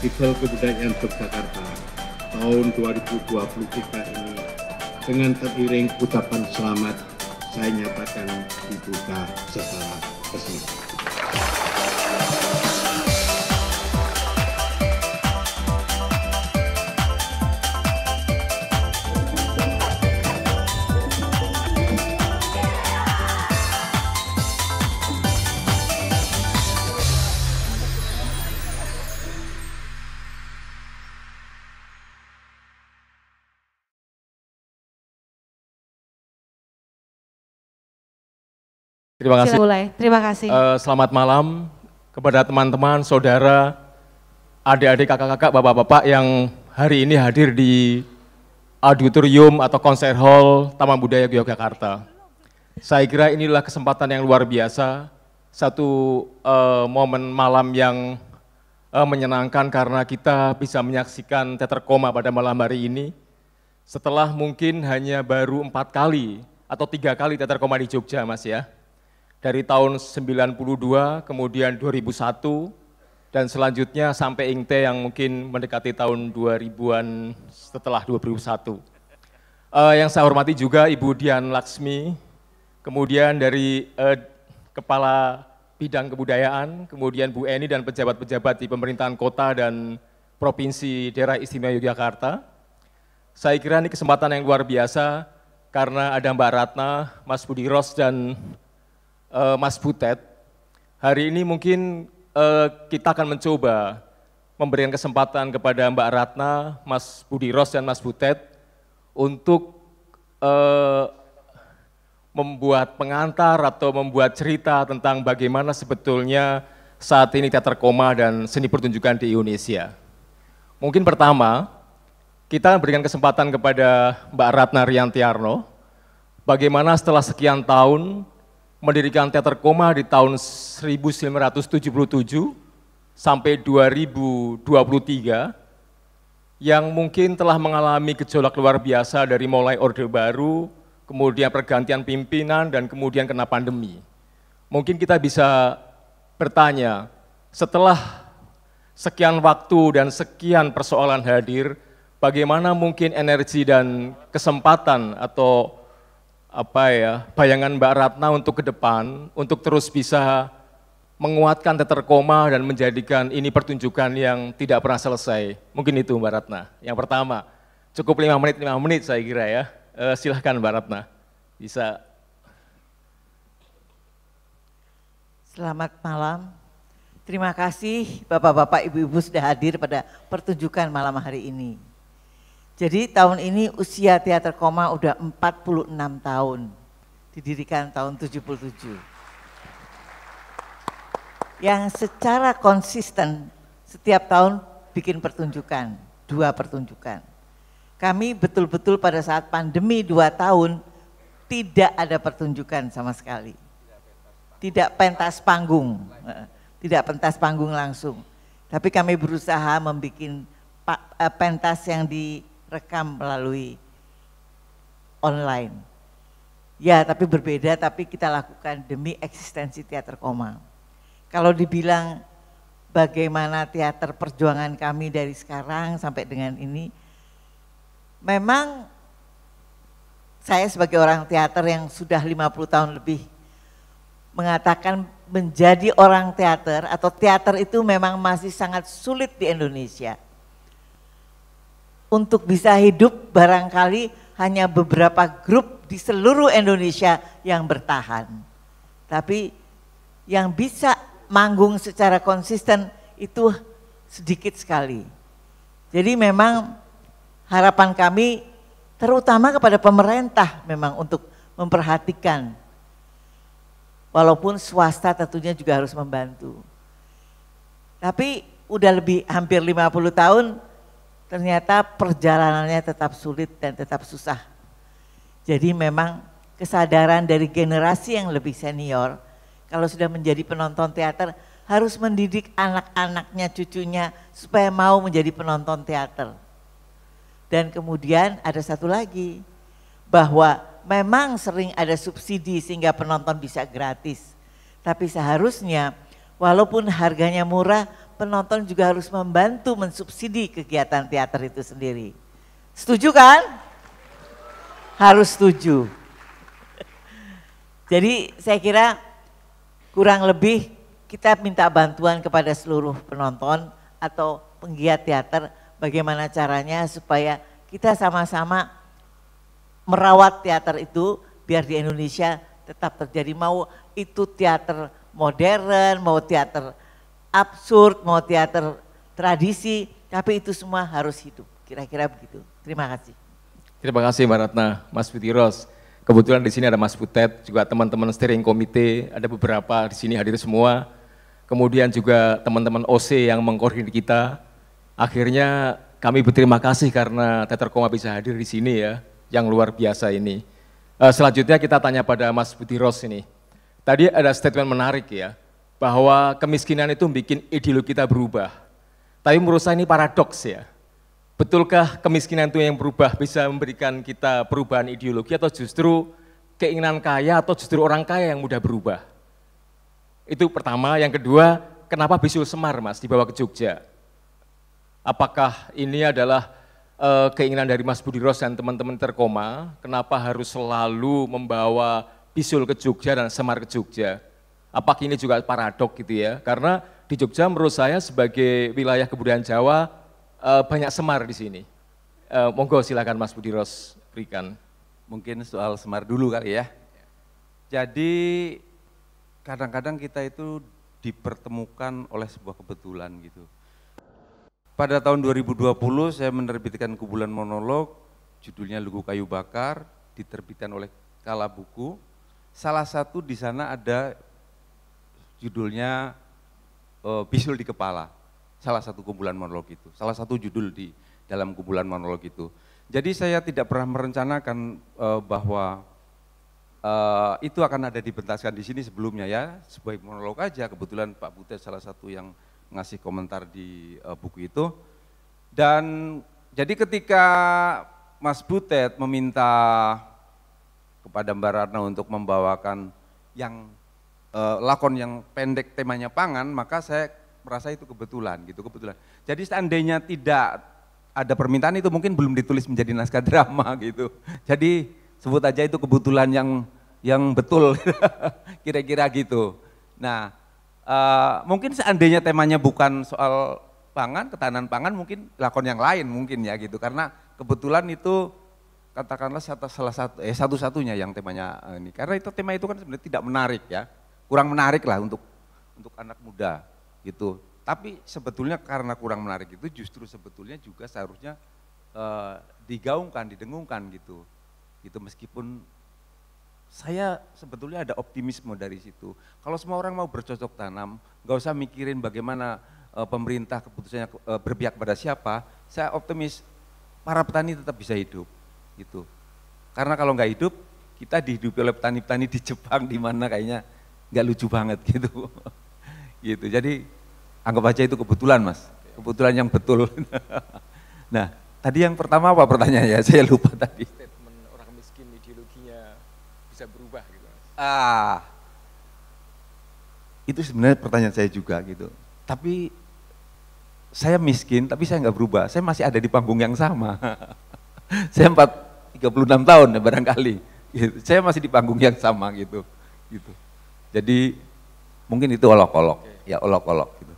Festival Kebudayaan Yogyakarta tahun 2023 ini dengan teriring ucapan selamat saya nyatakan dibuka secara resmi. Terima kasih. Terima kasih. Selamat malam kepada teman-teman, saudara, adik-adik, kakak-kakak, bapak-bapak yang hari ini hadir di auditorium atau konser hall Taman Budaya Yogyakarta. Saya kira inilah kesempatan yang luar biasa, satu momen malam yang menyenangkan karena kita bisa menyaksikan teater koma pada malam hari ini. Setelah mungkin hanya baru 4 kali atau 3 kali teater koma di Jogja, Mas ya. Dari tahun 92, kemudian 2001, dan selanjutnya sampai Ingte yang mungkin mendekati tahun 2000-an setelah 2001. Yang saya hormati juga Ibu Dian Laksmi, kemudian dari Kepala Bidang Kebudayaan, kemudian Bu Eni dan pejabat-pejabat di pemerintahan kota dan Provinsi Daerah Istimewa Yogyakarta. Saya kira ini kesempatan yang luar biasa karena ada Mbak Ratna, Mas Budi Ros, dan Mas Butet. Hari ini mungkin kita akan mencoba memberikan kesempatan kepada Mbak Ratna, Mas Budi Ros, dan Mas Butet untuk membuat pengantar atau membuat cerita tentang bagaimana sebetulnya saat ini teater koma dan seni pertunjukan di Indonesia. Mungkin pertama, kita berikan kesempatan kepada Mbak Ratna Riantiarno, bagaimana setelah sekian tahun mendirikan teater koma di tahun 1977 sampai 2023 yang mungkin telah mengalami gejolak luar biasa dari mulai Orde Baru, kemudian pergantian pimpinan, dan kemudian kena pandemi. Mungkin kita bisa bertanya, setelah sekian waktu dan sekian persoalan hadir, bagaimana mungkin energi dan kesempatan atau bayangan Mbak Ratna untuk ke depan, untuk terus bisa menguatkan teater koma dan menjadikan ini pertunjukan yang tidak pernah selesai. Mungkin itu Mbak Ratna. Yang pertama, cukup 5 menit saya kira ya. Silahkan Mbak Ratna, bisa. Selamat malam. Terima kasih Bapak-Bapak, Ibu-Ibu sudah hadir pada pertunjukan malam hari ini. Jadi tahun ini usia teater koma udah 46 tahun, didirikan tahun 77. Yang secara konsisten setiap tahun bikin pertunjukan, 2 pertunjukan. Kami betul-betul pada saat pandemi 2 tahun tidak ada pertunjukan sama sekali. Tidak pentas panggung langsung. Tapi kami berusaha membuat pentas yang direkam melalui online. Ya, tapi berbeda, tapi kita lakukan demi eksistensi teater koma. Kalau dibilang bagaimana teater perjuangan kami dari sekarang sampai dengan ini, memang saya sebagai orang teater yang sudah 50 tahun lebih mengatakan menjadi orang teater atau teater itu memang masih sangat sulit di Indonesia. Untuk bisa hidup barangkali hanya beberapa grup di seluruh Indonesia yang bertahan. Tapi yang bisa manggung secara konsisten itu sedikit sekali. Jadi memang harapan kami terutama kepada pemerintah memang untuk memperhatikan. Walaupun swasta tentunya juga harus membantu. Tapi udah hampir 50 tahun ternyata perjalanannya tetap sulit dan tetap susah. Jadi memang kesadaran dari generasi yang lebih senior, kalau sudah menjadi penonton teater harus mendidik anak-anaknya, cucunya supaya mau menjadi penonton teater. Dan kemudian ada satu lagi, bahwa memang sering ada subsidi sehingga penonton bisa gratis. Tapi seharusnya walaupun harganya murah, penonton juga harus membantu mensubsidi kegiatan teater itu sendiri. Setuju kan? Harus setuju. Jadi saya kira kurang lebih kita minta bantuan kepada seluruh penonton atau penggiat teater bagaimana caranya supaya kita sama-sama merawat teater itu biar di Indonesia tetap terjadi, mau itu teater modern, mau teater absurd, mau teater tradisi, tapi itu semua harus hidup. Kira-kira begitu. Terima kasih. Terima kasih Mbak Ratna, Mas Butiros. Kebetulan di sini ada Mas Butet, juga teman-teman steering komite, ada beberapa di sini hadir semua. Kemudian juga teman-teman OC yang mengkoordinir kita. Akhirnya kami berterima kasih karena Teater Koma bisa hadir di sini ya, yang luar biasa ini. Selanjutnya kita tanya pada Mas Butiros ini. Tadi ada statement menarik ya, bahwa kemiskinan itu bikin ideologi kita berubah. Tapi menurut saya ini paradoks ya. Betulkah kemiskinan itu yang berubah bisa memberikan kita perubahan ideologi atau justru keinginan kaya atau justru orang kaya yang mudah berubah? Itu pertama. Yang kedua, kenapa Bisul Semar Mas dibawa ke Jogja? Apakah ini adalah keinginan dari Mas Butiros dan teman-teman Terkoma, kenapa harus selalu membawa Bisul ke Jogja dan Semar ke Jogja? Apakah ini juga paradok gitu ya? Karena di Jogja menurut saya sebagai wilayah kebudayaan Jawa banyak Semar di sini. Monggo silakan Mas Butiros berikan. Mungkin soal Semar dulu kali ya. Jadi kadang-kadang kita itu dipertemukan oleh sebuah kebetulan gitu. Pada tahun 2020 saya menerbitkan kumpulan monolog, judulnya Lugu Kayu Bakar, diterbitkan oleh Kala Buku. Salah satu di sana ada judulnya Bisul di Kepala, salah satu kumpulan monolog itu, salah satu judul di dalam kumpulan monolog itu. Jadi saya tidak pernah merencanakan bahwa itu akan ada dibentaskan di sini sebelumnya ya, sebagai monolog aja. Kebetulan Pak Butet salah satu yang ngasih komentar di buku itu. Dan jadi ketika Mas Butet meminta kepada Mbak Ratna untuk membawakan yang lakon yang pendek temanya pangan, maka saya merasa itu kebetulan gitu, kebetulan. Jadi seandainya tidak ada permintaan itu mungkin belum ditulis menjadi naskah drama gitu. Jadi sebut aja itu kebetulan yang betul, kira-kira gitu. Nah, mungkin seandainya temanya bukan soal pangan, ketahanan pangan, mungkin lakon yang lain mungkin ya gitu. Karena kebetulan itu katakanlah salah satu, satu-satunya yang temanya ini. Karena itu tema itu kan sebenarnya tidak menarik ya, kurang menarik lah untuk anak muda gitu. Tapi sebetulnya karena kurang menarik itu justru sebetulnya juga seharusnya digaungkan, didengungkan gitu. Gitu meskipun saya sebetulnya ada optimisme dari situ. Kalau semua orang mau bercocok tanam, nggak usah mikirin bagaimana pemerintah keputusannya berpihak pada siapa. Saya optimis para petani tetap bisa hidup, gitu. Karena kalau nggak hidup, kita dihidupi oleh petani-petani di Jepang di mana kayaknya nggak lucu banget gitu. Gitu. Jadi anggap aja itu kebetulan Mas, kebetulan yang betul. Nah, tadi yang pertama apa pertanyaannya? Saya lupa tadi. Statement orang miskin ideologinya bisa berubah gitu. Itu sebenarnya pertanyaan saya juga gitu. Tapi saya miskin, tapi saya nggak berubah. Saya masih ada di panggung yang sama. Saya 36 tahun ya barangkali. Gitu. Saya masih di panggung yang sama gitu. Gitu. Jadi mungkin itu olok-olok, ya olok-olok gitu.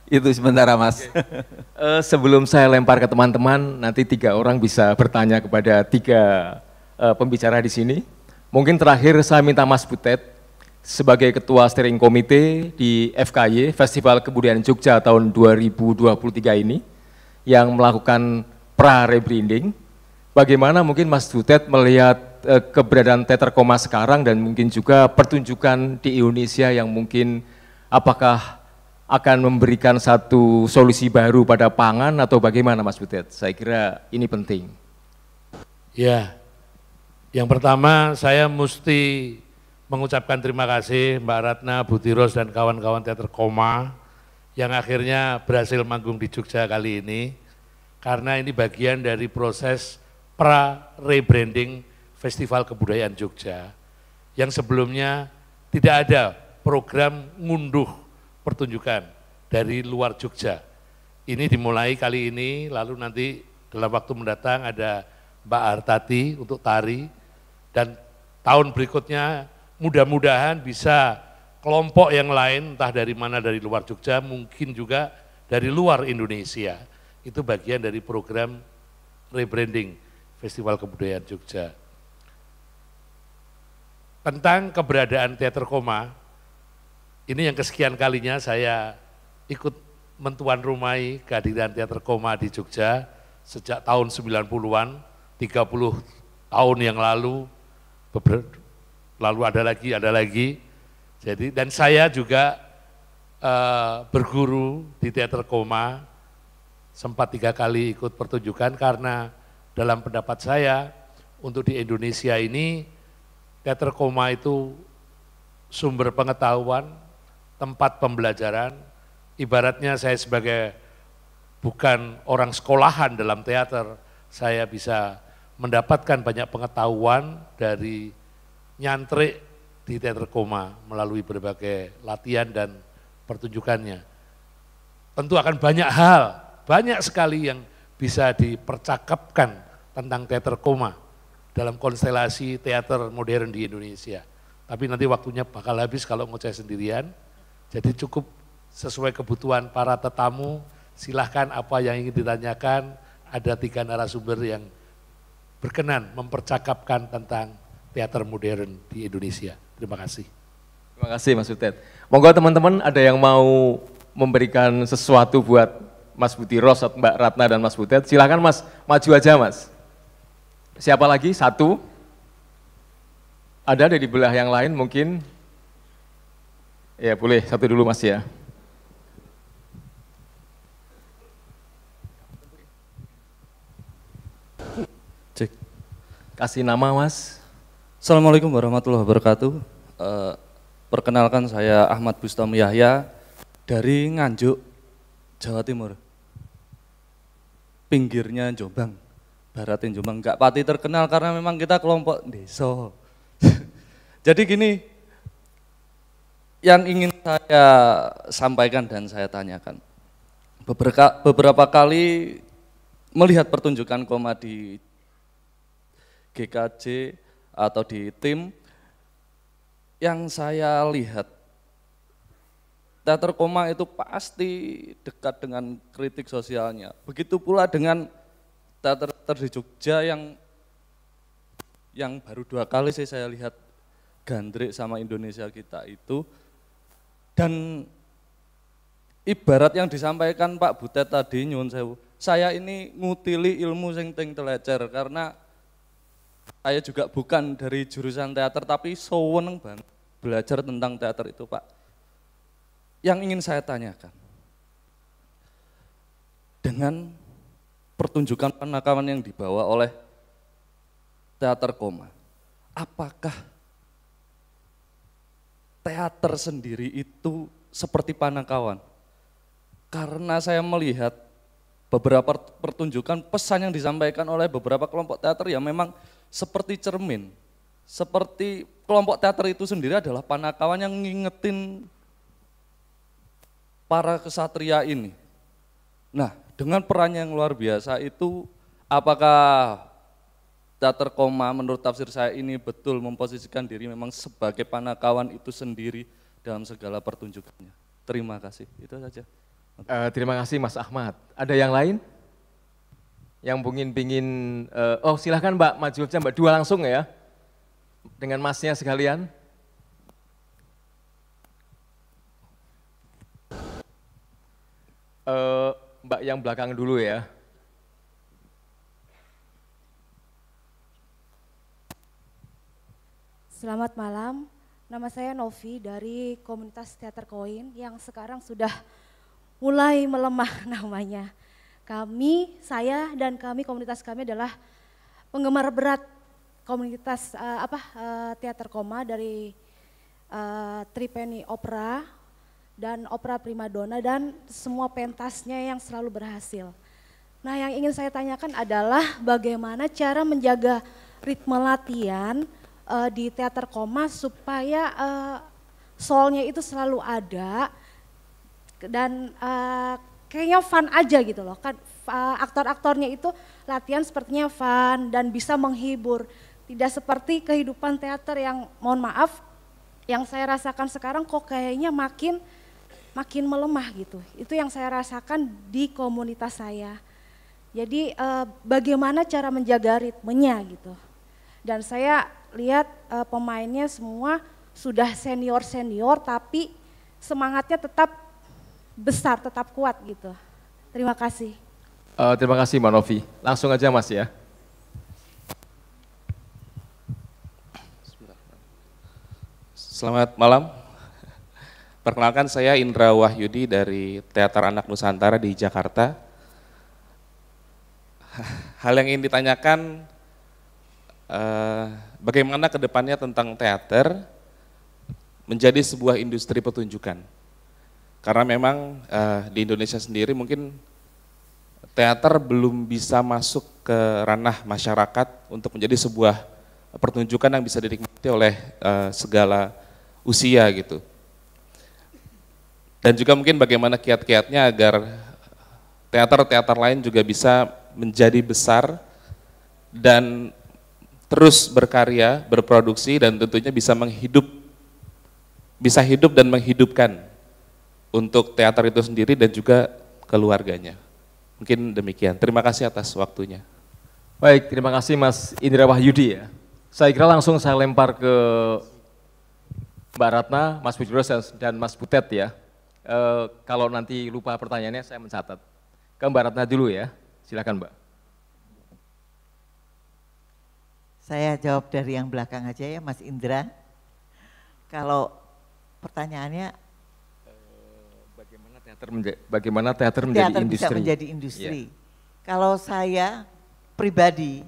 Itu sementara Mas. Sebelum saya lempar ke teman-teman, nanti 3 orang bisa bertanya kepada 3 pembicara di sini. Mungkin terakhir saya minta Mas Butet sebagai Ketua Steering Komite di FKY, Festival Kebudayaan Jogja tahun 2023 ini, yang melakukan pra-rebranding. Bagaimana mungkin Mas Butet melihat keberadaan Teater Koma sekarang dan mungkin juga pertunjukan di Indonesia yang mungkin apakah akan memberikan satu solusi baru pada pangan atau bagaimana Mas Butet? Saya kira ini penting. Ya, yang pertama saya mesti mengucapkan terima kasih Mbak Ratna, Butiros dan kawan-kawan Teater Koma yang akhirnya berhasil manggung di Jogja kali ini, karena ini bagian dari proses pra-rebranding Festival Kebudayaan Jogja yang sebelumnya tidak ada program ngunduh pertunjukan dari luar Jogja. Ini dimulai kali ini, lalu nanti dalam waktu mendatang ada Mbak Artati untuk tari, dan tahun berikutnya mudah-mudahan bisa kelompok yang lain, entah dari mana, dari luar Jogja, mungkin juga dari luar Indonesia. Itu bagian dari program rebranding Festival Kebudayaan Jogja. Tentang keberadaan Teater Koma, ini yang kesekian kalinya saya ikut mentuan rumai kehadiran Teater Koma di Jogja sejak tahun 90-an, 30 tahun yang lalu, lalu ada lagi. Jadi, dan saya juga berguru di Teater Koma, sempat 3 kali ikut pertunjukan karena dalam pendapat saya untuk di Indonesia ini Teater Koma itu sumber pengetahuan, tempat pembelajaran. Ibaratnya saya sebagai bukan orang sekolahan dalam teater, saya bisa mendapatkan banyak pengetahuan dari nyantrik di Teater Koma melalui berbagai latihan dan pertunjukannya. Tentu akan banyak sekali yang bisa dipercakapkan tentang Teater Koma dalam konstelasi teater modern di Indonesia. Tapi nanti waktunya bakal habis kalau ngoceh sendirian, jadi cukup sesuai kebutuhan para tetamu, silahkan apa yang ingin ditanyakan, ada 3 narasumber yang berkenan mempercakapkan tentang teater modern di Indonesia. Terima kasih. Terima kasih Mas Butet. Monggo teman-teman ada yang mau memberikan sesuatu buat Mas Butiros, Mbak Ratna dan Mas Butet, silahkan Mas, maju aja Mas. Siapa lagi? 1? Ada di belah yang lain mungkin? Ya boleh, 1 dulu Mas ya. Cek. Kasih nama Mas. Assalamualaikum warahmatullahi wabarakatuh. Perkenalkan saya Ahmad Bustami Yahya dari Nganjuk, Jawa Timur. Pinggirnya Jombang, baratin Jombang. Enggak pati terkenal karena memang kita kelompok desa. Jadi gini, yang ingin saya sampaikan dan saya tanyakan. Beberapa kali melihat pertunjukan koma di GKJ atau di tim, yang saya lihat teater koma itu pasti dekat dengan kritik sosialnya. Begitu pula dengan teater di Jogja yang baru 2 kali sih saya lihat gandrik sama Indonesia kita itu. Dan ibarat yang disampaikan Pak Butet tadi, nyuwun sewu, saya ini ngutili ilmu sing ting telecer karena saya juga bukan dari jurusan teater tapi seneng banget belajar tentang teater itu Pak. Yang ingin saya tanyakan, dengan pertunjukan penakawan yang dibawa oleh teater koma, apakah teater sendiri itu seperti Panakawan? Karena saya melihat beberapa pertunjukan pesan yang disampaikan oleh beberapa kelompok teater ya memang seperti cermin. Seperti kelompok teater itu sendiri adalah Panakawan yang ngingetin para kesatria ini. Nah, dengan perannya yang luar biasa itu, apakah teater koma menurut tafsir saya ini betul memposisikan diri memang sebagai Panakawan itu sendiri dalam segala pertunjukannya? Terima kasih, itu saja. Terima kasih Mas Ahmad. Ada yang lain? Yang pingin oh silahkan Mbak maju aja Mbak, 2 langsung ya, dengan Masnya sekalian. Mbak yang belakang dulu ya. Selamat malam, nama saya Novi dari komunitas Teater Koin yang sekarang sudah mulai melemah namanya. Saya dan komunitas kami adalah penggemar berat komunitas teater koma dari Tripeni Opera dan Opera Primadona dan semua pentasnya yang selalu berhasil. Nah, yang ingin saya tanyakan adalah bagaimana cara menjaga ritme latihan di teater koma supaya soulnya itu selalu ada dan kayaknya fun aja gitu loh kan, aktor-aktornya itu latihan sepertinya fun dan bisa menghibur, tidak seperti kehidupan teater yang mohon maaf yang saya rasakan sekarang kok kayaknya makin melemah gitu. Itu yang saya rasakan di komunitas saya. Jadi bagaimana cara menjaga ritmenya gitu. Dan saya lihat pemainnya semua sudah senior tapi semangatnya tetap besar, tetap kuat gitu. Terima kasih. Terima kasih Mbak Novi. Langsung aja Mas ya. Selamat malam. Perkenalkan saya Indra Wahyudi dari Teater Anak Nusantara di Jakarta. Hal yang ingin ditanyakan, bagaimana ke depannya tentang teater menjadi sebuah industri pertunjukan. Karena memang di Indonesia sendiri mungkin teater belum bisa masuk ke ranah masyarakat untuk menjadi sebuah pertunjukan yang bisa dinikmati oleh segala usia gitu. Dan juga mungkin bagaimana kiat-kiatnya agar teater-teater lain juga bisa menjadi besar dan terus berkarya, berproduksi dan tentunya bisa hidup dan menghidupkan untuk teater itu sendiri dan juga keluarganya. Mungkin demikian. Terima kasih atas waktunya. Baik, terima kasih Mas Indra Wahyudi ya. Saya kira langsung saya lempar ke Mbak Ratna, Mas Budiros dan Mas Butet ya. Kalau nanti lupa pertanyaannya saya mencatat. Ke Mbak Ratna dulu ya, silakan Mbak. Saya jawab dari yang belakang aja ya Mas Indra. Kalau pertanyaannya bagaimana teater menjadi industri? Bisa menjadi industri. Yeah. Kalau saya pribadi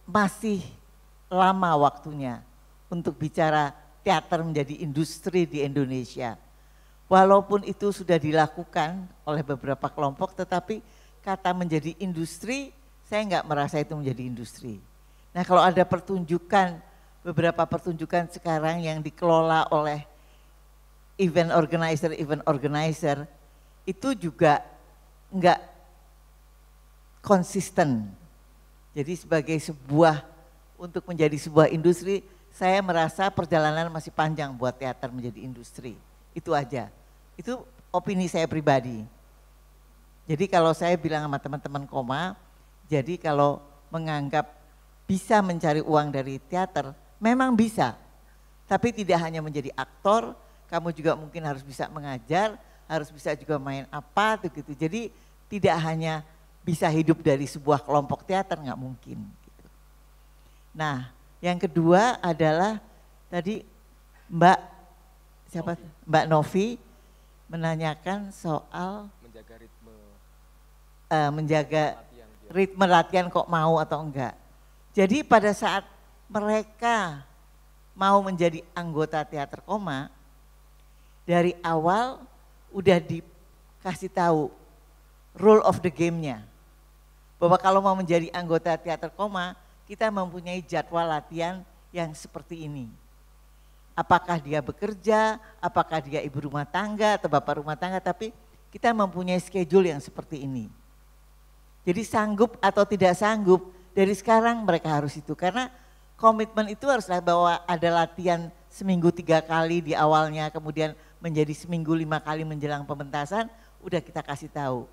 masih lama waktunya untuk bicara teater menjadi industri di Indonesia. Walaupun itu sudah dilakukan oleh beberapa kelompok, tetapi kata menjadi industri, saya enggak merasa itu menjadi industri. Nah kalau ada pertunjukan, beberapa pertunjukan sekarang yang dikelola oleh event organizer, itu juga enggak konsisten. Jadi sebagai untuk menjadi sebuah industri, saya merasa perjalanan masih panjang buat teater menjadi industri. Itu aja. Itu opini saya pribadi. Jadi kalau saya bilang sama teman-teman Koma, jadi kalau menganggap bisa mencari uang dari teater, memang bisa. Tapi tidak hanya menjadi aktor, kamu juga mungkin harus bisa mengajar, harus bisa juga main apa gitu. Jadi tidak hanya bisa hidup dari sebuah kelompok teater, nggak mungkin. Gitu. Nah, yang kedua adalah tadi Mbak Novi menanyakan soal menjaga ritme latihan kok mau atau enggak. Jadi pada saat mereka mau menjadi anggota teater Koma, dari awal udah dikasih tahu rule of the game-nya. Bahwa kalau mau menjadi anggota teater Koma, kita mempunyai jadwal latihan yang seperti ini. Apakah dia bekerja, apakah dia ibu rumah tangga atau bapak rumah tangga, tapi kita mempunyai schedule yang seperti ini. Jadi sanggup atau tidak sanggup, dari sekarang mereka harus itu. Karena komitmen itu haruslah bahwa ada latihan seminggu 3 kali di awalnya, kemudian menjadi seminggu 5 kali menjelang pementasan, udah kita kasih tahu.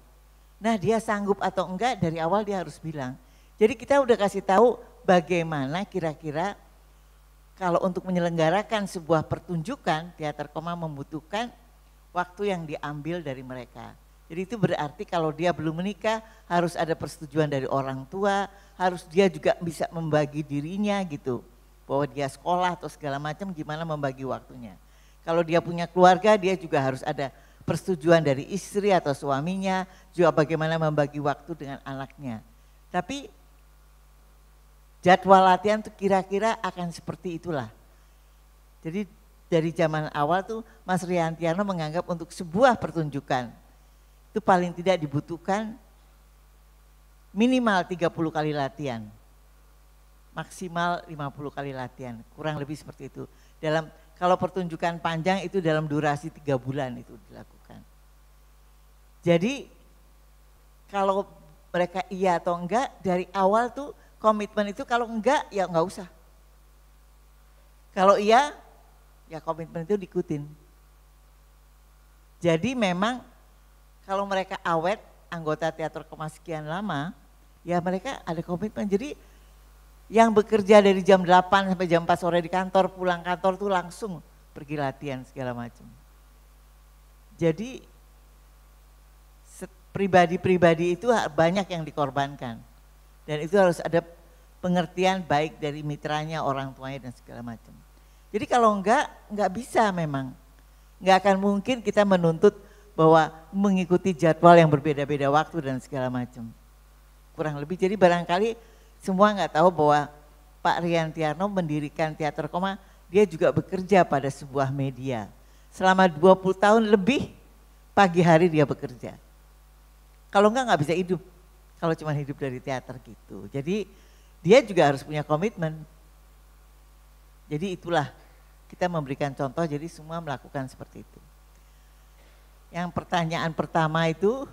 Nah dia sanggup atau enggak dari awal dia harus bilang. Jadi kita udah kasih tahu bagaimana kira-kira kalau untuk menyelenggarakan sebuah pertunjukan, teater Koma membutuhkan waktu yang diambil dari mereka. Jadi itu berarti kalau dia belum menikah harus ada persetujuan dari orang tua, harus dia juga bisa membagi dirinya gitu. Bahwa dia sekolah atau segala macam gimana membagi waktunya. Kalau dia punya keluarga dia juga harus ada persetujuan dari istri atau suaminya, juga bagaimana membagi waktu dengan anaknya. Tapi jadwal latihan tuh kira-kira akan seperti itulah. Jadi dari zaman awal tuh Mas Riantiano menganggap untuk sebuah pertunjukan itu paling tidak dibutuhkan minimal 30 kali latihan. Maksimal 50 kali latihan, kurang lebih seperti itu. Kalau pertunjukan panjang itu dalam durasi 3 bulan itu dilakukan. Jadi kalau mereka iya atau enggak, dari awal tuh komitmen itu, kalau enggak ya enggak usah. Kalau iya, ya komitmen itu diikutin. Jadi memang kalau mereka awet, anggota Teater Koma sekian lama, ya mereka ada komitmen. Jadi yang bekerja dari jam 8 sampai jam 4 sore di kantor, pulang kantor tuh langsung pergi latihan segala macam. Jadi pribadi-pribadi itu banyak yang dikorbankan. Dan itu harus ada pengertian baik dari mitranya, orang tuanya dan segala macam. Jadi kalau enggak bisa memang. Enggak akan mungkin kita menuntut bahwa mengikuti jadwal yang berbeda-beda waktu dan segala macam. Kurang lebih, jadi barangkali semua enggak tahu bahwa Pak Rian Tiarno mendirikan Teater Koma, dia juga bekerja pada sebuah media. Selama 20 tahun lebih, pagi hari dia bekerja. Kalau enggak bisa hidup, kalau cuma hidup dari teater gitu. Jadi dia juga harus punya komitmen. Jadi itulah kita memberikan contoh, jadi semua melakukan seperti itu. Yang pertanyaan pertama itu,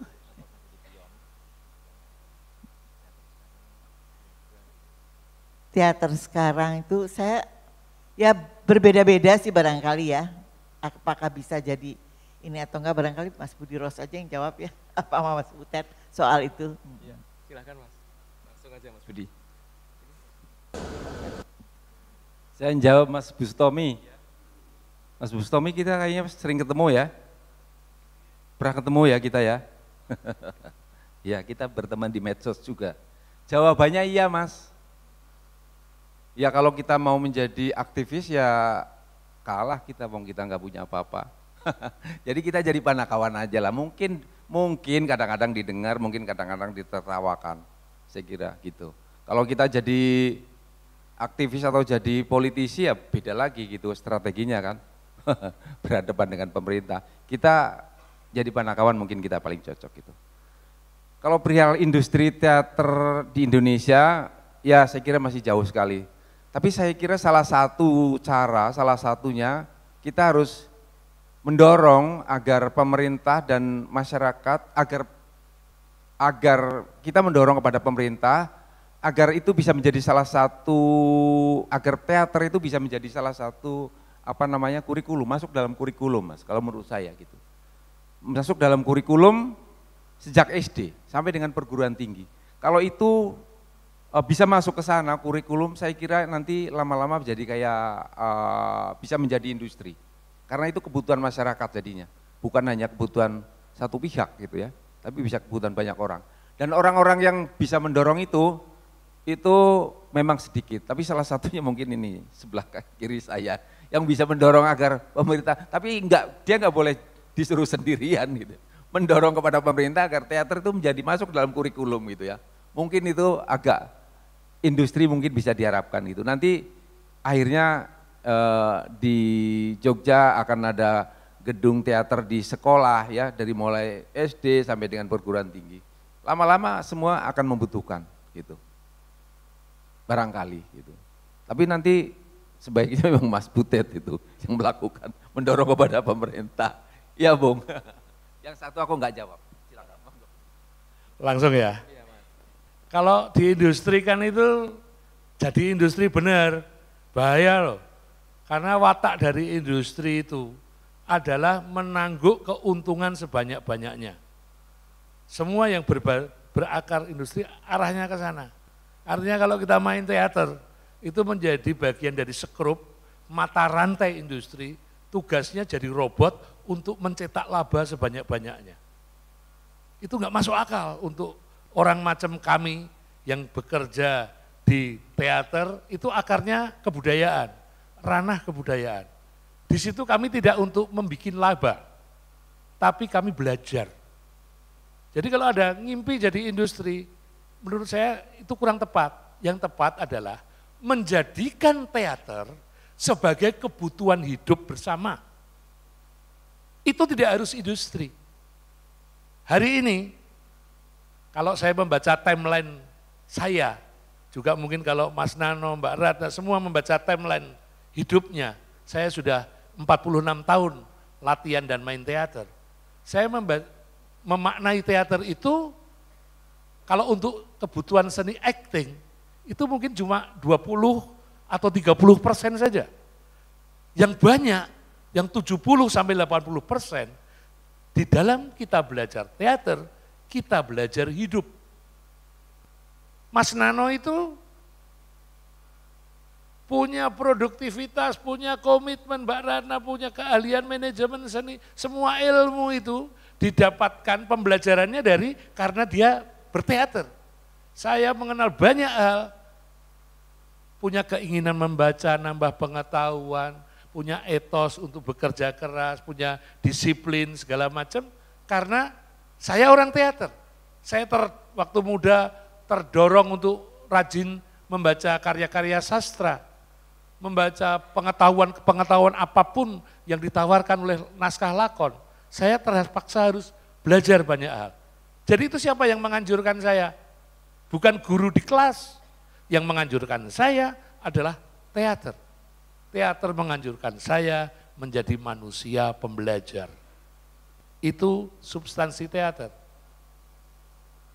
teater sekarang itu saya ya berbeda-beda sih barangkali ya. Apakah bisa jadi ini atau enggak, barangkali Mas Budi Ros aja yang jawab ya. Apa sama Mas Butet soal itu. Ya, silahkan Mas, langsung aja Mas Budi. Saya jawab Mas Bustomi. Mas Bustomi kita kayaknya sering ketemu ya. Pernah ketemu ya kita ya. Ya kita berteman di medsos juga. Jawabannya iya Mas. Ya kalau kita mau menjadi aktivis ya kalah kita, wong kita nggak punya apa-apa. Jadi kita jadi panakawan aja lah. Mungkin kadang-kadang didengar, mungkin kadang-kadang ditertawakan. Saya kira gitu. Kalau kita jadi aktivis atau jadi politisi ya beda lagi gitu strateginya kan. Berhadapan dengan pemerintah. Kita jadi panakawan mungkin kita paling cocok gitu. Kalau perihal industri teater di Indonesia ya saya kira masih jauh sekali. Tapi saya kira salah satunya kita harus mendorong agar pemerintah dan masyarakat agar kita mendorong kepada pemerintah agar itu bisa menjadi salah satu, agar teater itu bisa menjadi salah satu kurikulum, masuk dalam kurikulum Mas, kalau menurut saya gitu. Masuk dalam kurikulum sejak SD sampai dengan perguruan tinggi. Kalau itu bisa masuk ke sana kurikulum, saya kira nanti lama-lama jadi kayak bisa menjadi industri. Karena itu kebutuhan masyarakat jadinya, bukan hanya kebutuhan satu pihak gitu ya, tapi bisa kebutuhan banyak orang. Dan orang-orang yang bisa mendorong itu memang sedikit, tapi salah satunya mungkin ini sebelah kiri saya yang bisa mendorong agar pemerintah, tapi dia nggak boleh disuruh sendirian gitu, mendorong kepada pemerintah agar teater itu menjadi masuk dalam kurikulum gitu ya. Mungkin itu agak industri mungkin bisa diharapkan gitu. Nanti akhirnya di Jogja akan ada gedung teater di sekolah ya, dari mulai SD sampai dengan perguruan tinggi. Lama-lama semua akan membutuhkan gitu. Barangkali gitu. Tapi nanti sebaiknya memang Mas Butet itu yang melakukan, mendorong kepada pemerintah. Ya Bung, yang satu aku nggak jawab. Silakan. Langsung ya. Kalau di industri kan itu jadi industri benar, bahaya loh. Karena watak dari industri itu adalah menangguk keuntungan sebanyak-banyaknya. Semua yang berakar industri arahnya ke sana. Artinya kalau kita main teater, itu menjadi bagian dari sekrup mata rantai industri, tugasnya jadi robot untuk mencetak laba sebanyak-banyaknya. Itu nggak masuk akal untuk orang macam kami yang bekerja di teater, itu akarnya kebudayaan, ranah kebudayaan. Di situ kami tidak untuk membuat laba, tapi kami belajar. Jadi kalau ada ngimpi jadi industri, menurut saya itu kurang tepat. Yang tepat adalah menjadikan teater sebagai kebutuhan hidup bersama. Itu tidak harus industri. Hari ini, kalau saya membaca timeline saya, juga mungkin kalau Mas Nano, Mbak Ratna, semua membaca timeline hidupnya, saya sudah 46 tahun latihan dan main teater. Saya memaknai teater itu, kalau untuk kebutuhan seni acting, itu mungkin cuma 20 atau 30% saja. Yang banyak, yang 70-80%, di dalam kita belajar teater, kita belajar hidup. Mas Nano itu punya produktivitas, punya komitmen, Mbak Ratna punya keahlian manajemen seni, semua ilmu itu didapatkan pembelajarannya karena dia berteater. Saya mengenal banyak hal, punya keinginan membaca, nambah pengetahuan, punya etos untuk bekerja keras, punya disiplin segala macam, karena saya orang teater. Saya waktu muda terdorong untuk rajin membaca karya-karya sastra, membaca pengetahuan apapun yang ditawarkan oleh naskah lakon. Saya terpaksa harus belajar banyak hal. Jadi itu siapa yang menganjurkan saya? Bukan guru di kelas. Yang menganjurkan saya adalah teater. Teater menganjurkan saya menjadi manusia pembelajar. Itu substansi teater.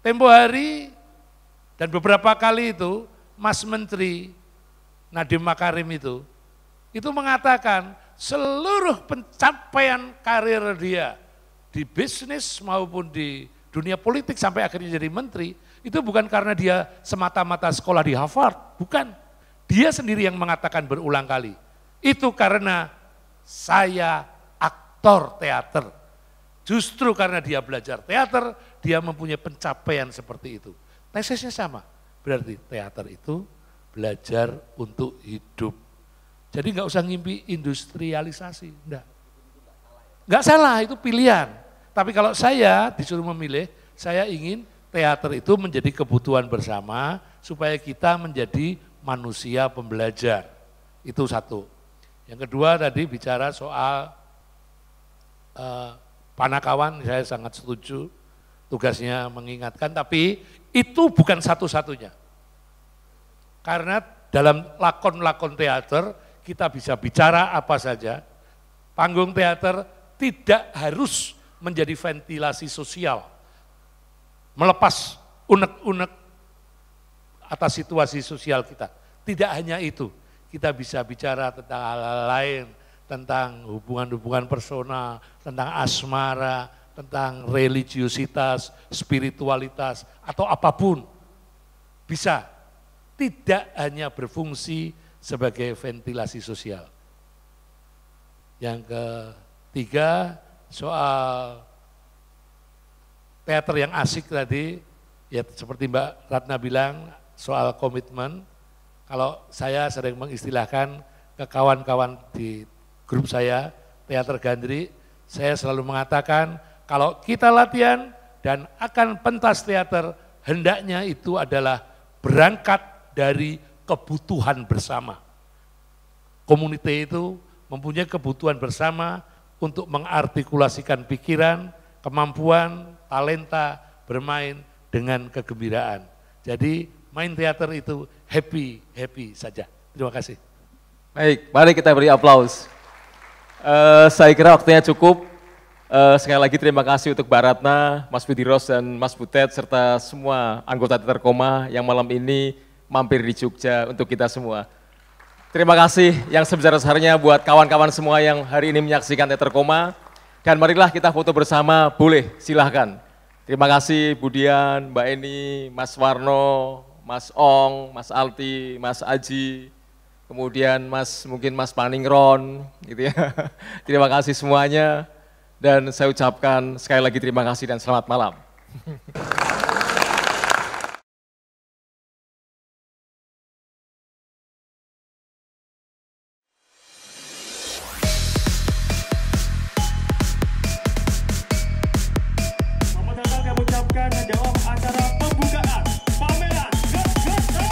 Tempo hari dan beberapa kali itu Mas Menteri Nadiem Makarim itu mengatakan seluruh pencapaian karir dia di bisnis maupun di dunia politik sampai akhirnya jadi menteri, itu bukan karena dia semata-mata sekolah di Harvard, bukan. Dia sendiri yang mengatakan berulang kali, itu karena saya aktor teater. Justru karena dia belajar teater, dia mempunyai pencapaian seperti itu. Tesisnya sama, berarti teater itu belajar untuk hidup. Jadi nggak usah ngimpi industrialisasi, nggak salah, itu pilihan. Tapi kalau saya disuruh memilih, saya ingin teater itu menjadi kebutuhan bersama supaya kita menjadi manusia pembelajar. Itu satu. Yang kedua tadi bicara soal Panakawan, saya sangat setuju tugasnya mengingatkan, tapi itu bukan satu-satunya. Karena dalam lakon-lakon teater kita bisa bicara apa saja. Panggung teater tidak harus menjadi ventilasi sosial, melepas unek-unek atas situasi sosial kita. Tidak hanya itu, kita bisa bicara tentang hal-hal lain, tentang hubungan-hubungan personal, tentang asmara, tentang religiositas, spiritualitas, atau apapun. Bisa, tidak hanya berfungsi sebagai ventilasi sosial. Yang ketiga, soal teater yang asik tadi, ya seperti Mbak Ratna bilang, soal komitmen. Kalau saya sering mengistilahkan ke kawan-kawan di grup saya, Teater Gandri, saya selalu mengatakan, kalau kita latihan dan akan pentas teater, hendaknya itu adalah berangkat dari kebutuhan bersama. Komunitas itu mempunyai kebutuhan bersama untuk mengartikulasikan pikiran, kemampuan, talenta, bermain dengan kegembiraan. Jadi main teater itu happy saja. Terima kasih. Baik, mari kita beri aplaus. Saya kira waktunya cukup. Sekali lagi terima kasih untuk Mbak Ratna, Mas Budiros dan Mas Butet serta semua anggota Teater Koma yang malam ini mampir di Jogja untuk kita semua. Terima kasih yang sebesar-besarnya buat kawan-kawan semua yang hari ini menyaksikan Teater Koma. Dan marilah kita foto bersama, boleh, silahkan. Terima kasih Budian, Mbak Eni, Mas Warno, Mas Ong, Mas Alti, Mas Aji, kemudian mungkin Mas Paningron, gitu ya. Terima kasih semuanya. Dan saya ucapkan sekali lagi terima kasih dan selamat malam. Selamat datang kami ucapkan jawab acara pembukaan pameran Jakarta.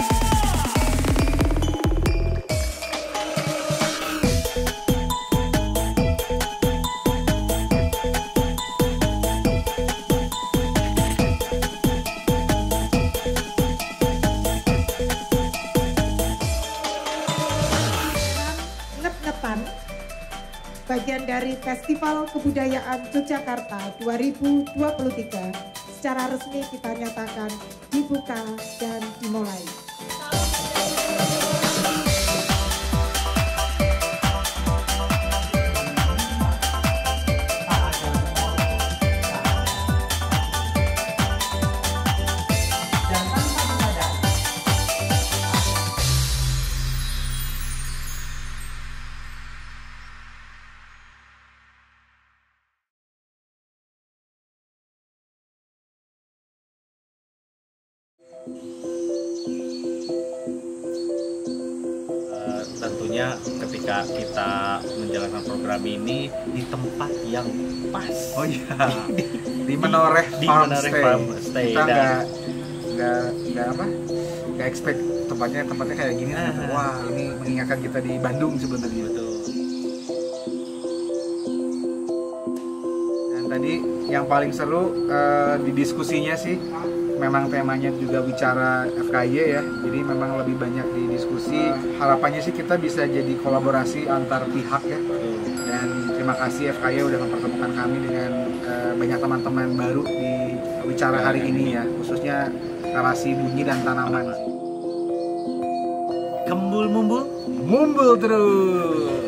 bagian dari Festival Kebudayaan Yogyakarta 2023 secara resmi kita nyatakan dibuka dan dimulai. Tentunya ketika kita menjalankan program ini di tempat yang pas. Oh iya, di Menoreh Farm Stay. Kita nggak expect tempatnya kayak gini. Wah, ini mengingatkan kita di Bandung sebenarnya. Betul. Dan tadi yang paling seru di diskusinya sih, memang temanya juga bicara FKY ya, jadi memang lebih banyak di diskusi. Harapannya sih kita bisa jadi kolaborasi antar pihak ya. Dan terima kasih FKY udah mempertemukan kami dengan banyak teman-teman baru di bicara hari ini ya, khususnya relasi bunyi dan tanaman. Kembul mumbul terus.